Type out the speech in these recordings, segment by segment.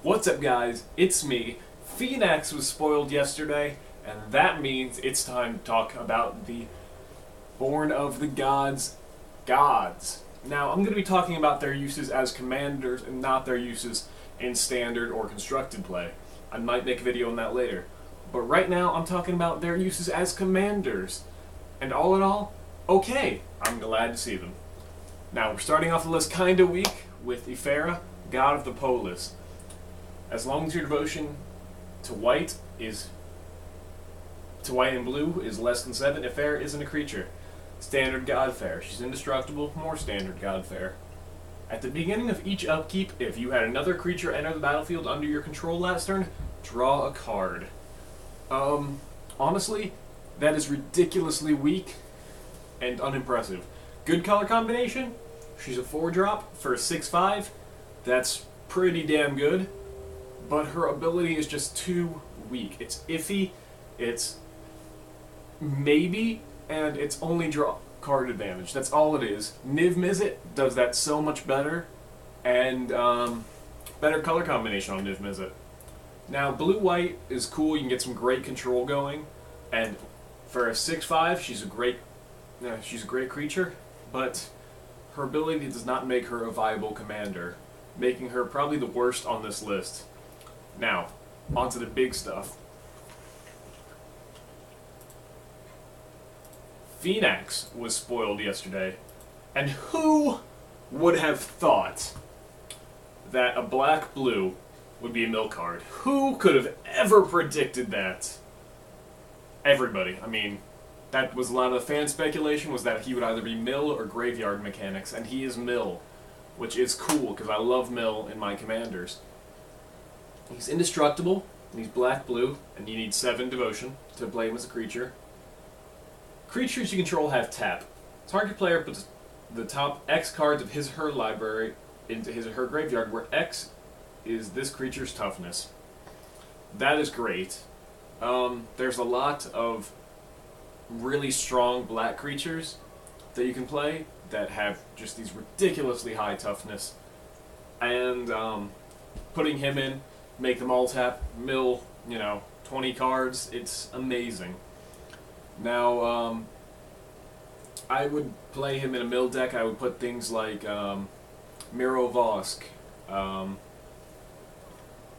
What's up, guys? It's me. Phoenix was spoiled yesterday, and that means it's time to talk about the Born of the Gods gods. Now, I'm going to be talking about their uses as commanders and not their uses in standard or constructed play. I might make a video on that later. But right now, I'm talking about their uses as commanders. And all in all, okay, I'm glad to see them. Now, we're starting off the list kinda weak with Ephyra, God of the Polis. As long as your devotion to white and blue is less than 7, Ephyra isn't a creature. Standard God fare. She's indestructible, more standard God fare. At the beginning of each upkeep, if you had another creature enter the battlefield under your control last turn, draw a card. Honestly, that is ridiculously weak and unimpressive. Good color combination, she's a 4-drop for a 6/5. That's pretty damn good, but her ability is just too weak. It's iffy, it's maybe, and it's only draw card advantage. That's all it is. Niv Mizzet does that so much better, and better color combination on Niv Mizzet. Now, blue-white is cool. You can get some great control going, and for a 6/5, she's a great creature, but her ability does not make her a viable commander, making her probably the worst on this list. Now, onto the big stuff. Phoenix was spoiled yesterday, and who would have thought that a black-blue would be a mill card? Who could have ever predicted that? Everybody. I mean, that was a lot of the fan speculation, was that he would either be mill or graveyard mechanics, and he is mill, which is cool, because I love mill in my commanders. He's indestructible, and he's black-blue, and you need 7 devotion to play him as a creature. Creatures you control have tap. Target player puts the top X cards of his or her library into his or her graveyard, where X is this creature's toughness. That is great. There's a lot of really strong black creatures that you can play that have just these ridiculously high toughness, and putting him in, make them all tap, mill, 20 cards, it's amazing. Now, I would play him in a mill deck. I would put things like Miro Vosk,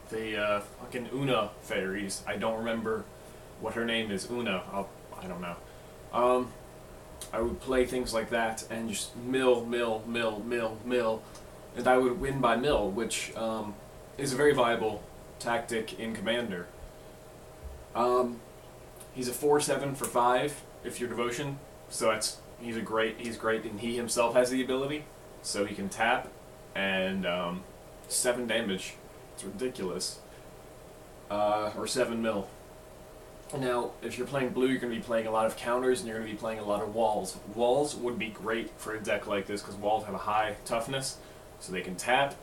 the fucking Una fairies. I don't remember what her name is. Una. I don't know. I would play things like that and just mill, and I would win by mill, which is a very viable tactic in Commander. He's a 4/7 for 5 if you're devotion, so he's great, and he himself has the ability, so he can tap and 7 damage. It's ridiculous. Or 7 mil. Now, if you're playing blue, you're going to be playing a lot of counters, and you're going to be playing a lot of walls. Walls would be great for a deck like this, because walls have a high toughness, so they can tap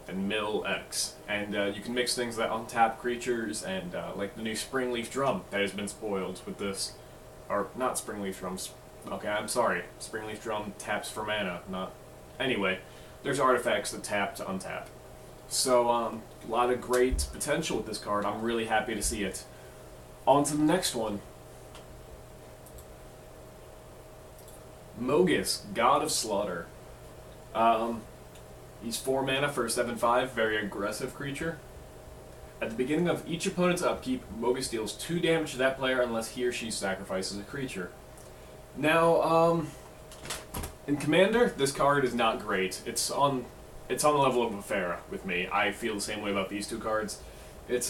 and mill X. And you can mix things that untap creatures, and like the new Springleaf Drum that has been spoiled with this. Or, not Springleaf Drums. Okay, I'm sorry. Springleaf Drum taps for mana, not... Anyway, there's artifacts that tap to untap. So, a lot of great potential with this card. I'm really happy to see it. On to the next one. Mogis, God of Slaughter. He's 4 mana for a 7/5, very aggressive creature. At the beginning of each opponent's upkeep, Mogis deals 2 damage to that player unless he or she sacrifices a creature. Now, in Commander, this card is not great. It's on the level of Ephyra with me. I feel the same way about these 2 cards. It's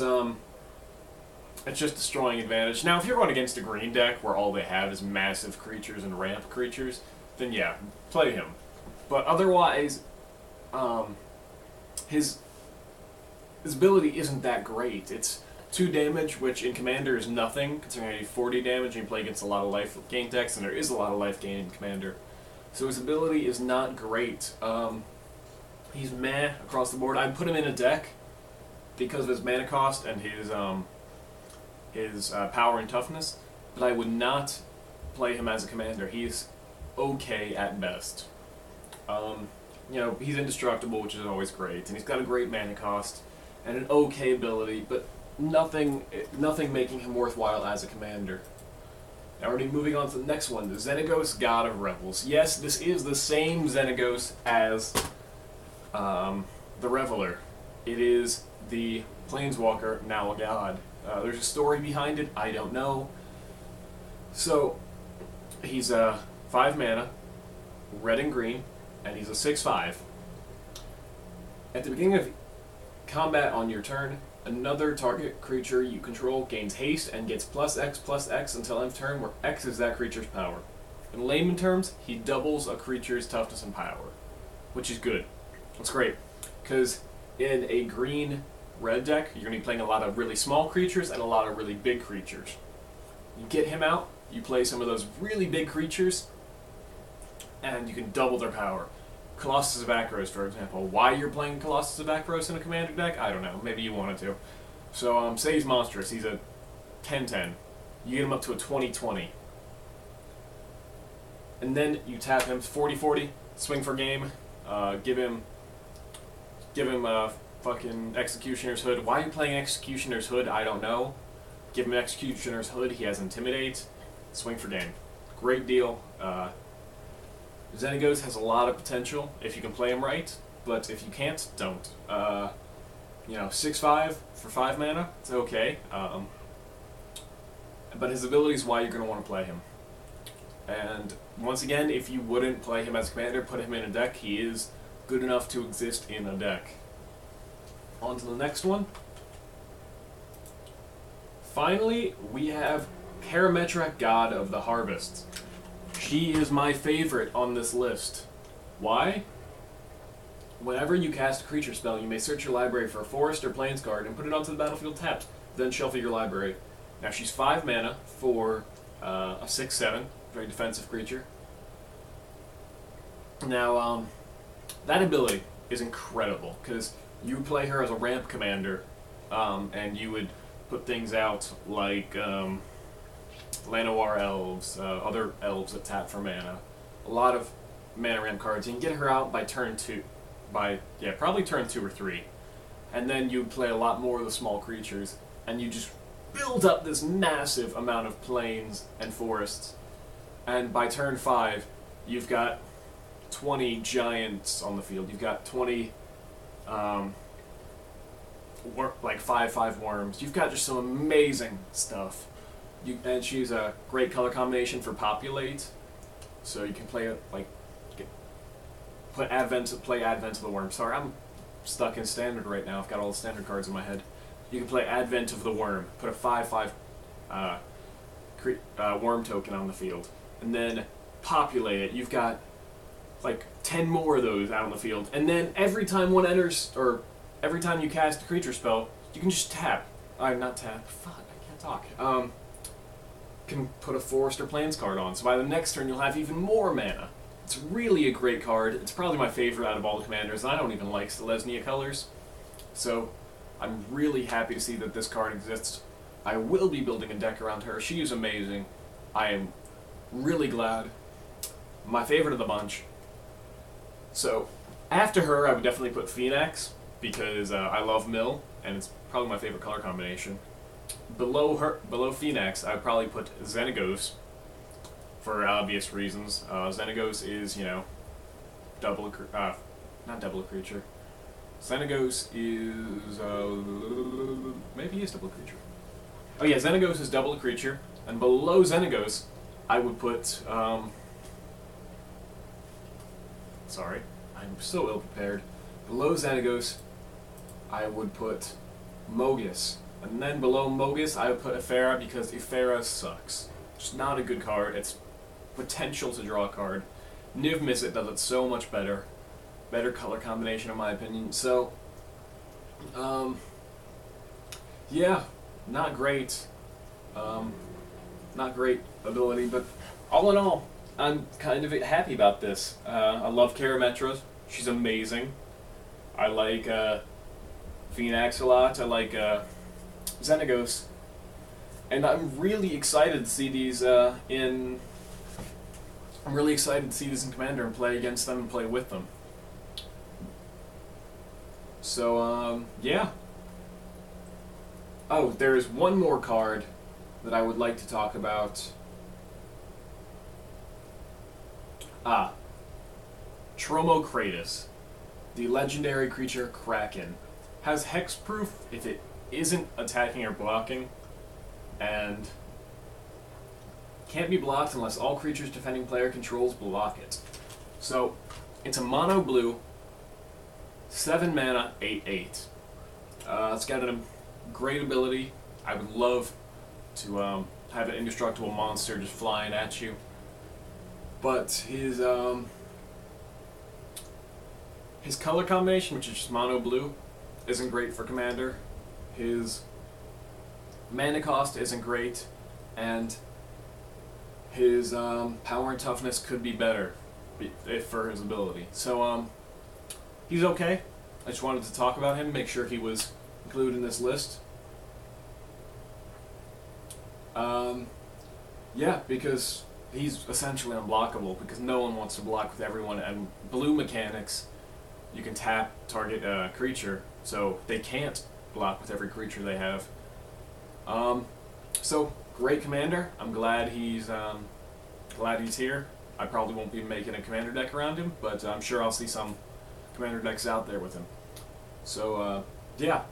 just destroying advantage. Now, if you're going against a green deck where all they have is massive creatures and ramp creatures, then yeah, play him. But otherwise, his ability isn't that great. It's 2 damage, which in Commander is nothing, considering 40 damage and you play against a lot of life gain decks, and there is a lot of life gain in Commander. So his ability is not great. He's meh across the board. I'd put him in a deck because of his mana cost and his power and toughness, but I would not play him as a commander. He's okay at best. He's indestructible, which is always great, and he's got a great mana cost, and an okay ability, but nothing making him worthwhile as a commander. Now we're moving on to the next one, the Xenagos, God of Revels. Yes, this is the same Xenagos as the Reveler. It is the Planeswalker, now a god. There's a story behind it, I don't know. So, he's a 5 mana, red and green, and he's a 6/5. At the beginning of combat on your turn, another target creature you control gains haste and gets +X/+X until end of turn, where X is that creature's power. In layman terms, he doubles a creature's toughness and power, which is good. It's great, because in a green-red deck, you're going to be playing a lot of really small creatures and a lot of really big creatures. You get him out, you play some of those really big creatures, and you can double their power. Colossus of Akros, for example. Why you're playing Colossus of Akros in a commander deck, I don't know. Maybe you wanted to. So, say he's monstrous. He's a 10/10. You get him up to a 20/20. And then you tap him 40/40, swing for game, give him fucking Executioner's Hood. Why are you playing Executioner's Hood? I don't know. Give him Executioner's Hood. He has Intimidate. Swing for game. Great deal. Xenagos has a lot of potential if you can play him right, but if you can't, don't. 6/5 for 5 mana, it's okay. But his ability is why you're going to want to play him. And once again, if you wouldn't play him as commander, put him in a deck, he is good enough to exist in a deck. On to the next one. Finally, we have Karametra, God of the Harvest. She is my favorite on this list. Why? Whenever you cast a creature spell, you may search your library for a forest or plains card and put it onto the battlefield tapped, then shuffle your library. Now she's 5 mana for a 6/7, very defensive creature. Now, that ability is incredible, because you play her as a ramp commander, and you would put things out like Llanowar elves, other elves that tap for mana. A lot of mana ramp cards. You can get her out by turn 2. Probably turn 2 or 3. And then you play a lot more of the small creatures, and you just build up this massive amount of plains and forests. And by turn 5, you've got 20 giants on the field. You've got 20 5/5 worms. You've got just some amazing stuff. And she's a great color combination for populate, so you can play play Advent of the Worm. Sorry, I'm stuck in standard right now. I've got all the standard cards in my head. You can play Advent of the Worm. Put a 5/5 worm token on the field, and then populate it. You've got like 10 more of those out on the field, and then every time one enters, or every time you cast a creature spell, you can just tap. Not tap. Fuck, I can't talk. Can put a forest or plains card on, so by the next turn you'll have even more mana. It's really a great card. It's probably my favorite out of all the commanders, and I don't even like Selesnya colors. So I'm really happy to see that this card exists. I will be building a deck around her. She is amazing. I am really glad. My favorite of the bunch. So after her, I would definitely put Phoenix, because I love Mill, and it's probably my favorite color combination. Below Phoenix, I would probably put Xenagos, for obvious reasons. Xenagos is, not double a creature. Xenagos is, maybe he is double a creature. Oh yeah, Xenagos is double a creature, and below Xenagos, I would put, sorry, I'm so ill-prepared. Below Xenagos, I would put Mogus. And then below Mogus, I would put Ephera, because Ephera sucks. It's not a good card. It's potential to draw a card. Niv Mizzet does it so much better. Better color combination, in my opinion. So, yeah, not great. Not great ability, but all in all, I'm kind of happy about this. I love Karametra. She's amazing. I like Phoenix a lot. I like Xenagos. And I'm really excited to see these in Commander and play against them and play with them. So, yeah. Oh, there is one more card that I would like to talk about. Ah, Tromokratus, the legendary creature Kraken, has hexproof if it isn't attacking or blocking, and can't be blocked unless all creatures defending player controls block it. So, it's a mono blue, 7 mana, 8/8. It's got a great ability. I would love to have an indestructible monster just flying at you. But his color combination, which is just mono blue, isn't great for Commander. His mana cost isn't great, and his power and toughness could be better if for his ability. So he's okay. I just wanted to talk about him, make sure he was included in this list. Yeah, because he's essentially unblockable, because no one wants to block with everyone, and blue mechanics, you can tap target a creature, so they can't block with every creature they have. So, great commander. I'm glad he's here. I probably won't be making a commander deck around him, but I'm sure I'll see some commander decks out there with him. So, yeah,